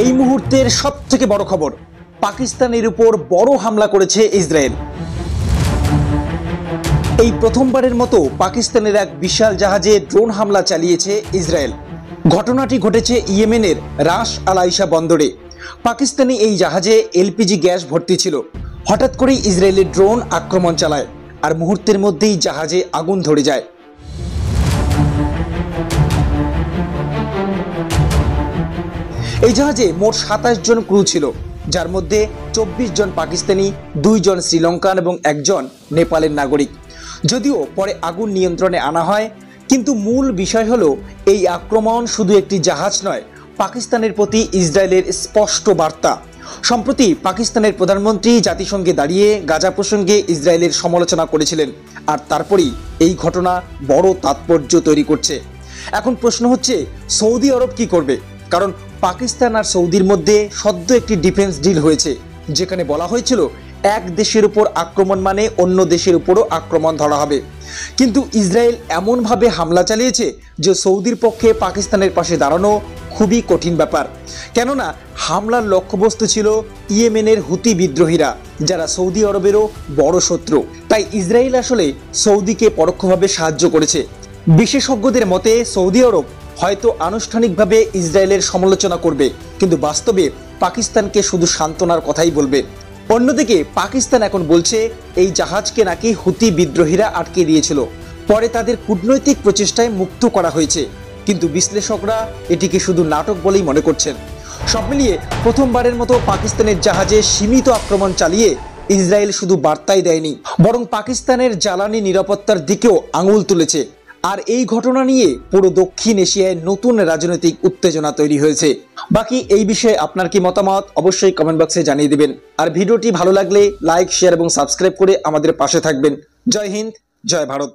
এই মুহূর্তের সবথেকে বড় খবর, পাকিস্তানের উপর বড় হামলা করেছে ইসরায়েল। এই প্রথমবারের মতো পাকিস্তানের এক বিশাল জাহাজে ড্রোন হামলা চালিয়েছে ইসরায়েল। ঘটনাটি ঘটেছে ইয়েমেনের রাস আল আইসা বন্দরে। পাকিস্তানি এই জাহাজে এলপিজি গ্যাস ভর্তি ছিল। হঠাৎ করেই ইসরায়েলের ড্রোন আক্রমণ চালায়, আর মুহূর্তের মধ্যেই জাহাজে আগুন ধরে যায়। এই জাহাজে মোট 27 জন ক্রু ছিল, যার মধ্যে 24 জন পাকিস্তানি, 2 জন শ্রীলঙ্কান এবং 1 জন নেপালের নাগরিক। যদিও পরে আগুন নিয়ন্ত্রণে আনা হয়, কিন্তু মূল বিষয় হলো এই আক্রমণ শুধু একটি জাহাজ নয়, পাকিস্তানের প্রতি ইসরায়েলের স্পষ্ট বার্তা। সম্প্রতি পাকিস্তানের প্রধানমন্ত্রী জাতিসংঘে দাঁড়িয়ে গাজা প্রসঙ্গে ইসরায়েলের সমালোচনা করেছিলেন, আর তারপরেই এই ঘটনা বড় তাৎপর্য তৈরি করছে। এখন প্রশ্ন হচ্ছে, সৌদি আরব কি করবে? কারণ পাকিস্তান আর সৌদির মধ্যে সদ্য একটি ডিফেন্স ডিল হয়েছে, যেখানে বলা হয়েছিল এক দেশের উপর আক্রমণ মানে অন্য দেশের উপরও আক্রমণ ধরা হবে। কিন্তু ইসরায়েল এমনভাবে হামলা চালিয়েছে যে সৌদির পক্ষে পাকিস্তানের পাশে দাঁড়ানো খুবই কঠিন ব্যাপার। কেননা হামলার লক্ষ্যবস্তু ছিল ইয়েমেনের হুতি বিদ্রোহীরা, যারা সৌদি আরবেরও বড় শত্রু। তাই ইসরায়েল আসলে সৌদিকে পরোক্ষভাবে সাহায্য করেছে। বিশেষজ্ঞদের মতে সৌদি আরব হয়তো আনুষ্ঠানিকভাবে ইসরায়েলের সমালোচনা করবে, কিন্তু বাস্তবে পাকিস্তানকে শুধু সান্ত্বনার কথাই বলবে। অন্যদিকে পাকিস্তান এখন বলছে এই জাহাজকে নাকি হুতি বিদ্রোহীরা আটকে দিয়েছিল, পরে তাদের কূটনৈতিক প্রচেষ্টায় মুক্ত করা হয়েছে। কিন্তু বিশ্লেষকরা এটিকে শুধু নাটক বলেই মনে করছেন। সব মিলিয়ে প্রথমবারের মতো পাকিস্তানের জাহাজে সীমিত আক্রমণ চালিয়ে ইসরায়েল শুধু বার্তাই দেয়নি, বরং পাকিস্তানের জ্বালানি নিরাপত্তার দিকেও আঙুল তুলেছে। আর এই ঘটনা নিয়ে পুরো দক্ষিণ এশিয়ায় নতুন রাজনৈতিক উত্তেজনা তৈরি হয়েছে। বাকি এই বিষয়ে আপনার কি মতামত অবশ্যই কমেন্ট বক্সে জানিয়ে দিবেন। আর ভিডিওটি ভালো লাগলে লাইক, শেয়ার এবং সাবস্ক্রাইব করে আমাদের পাশে থাকবেন। জয় হিন্দ, জয় ভারত।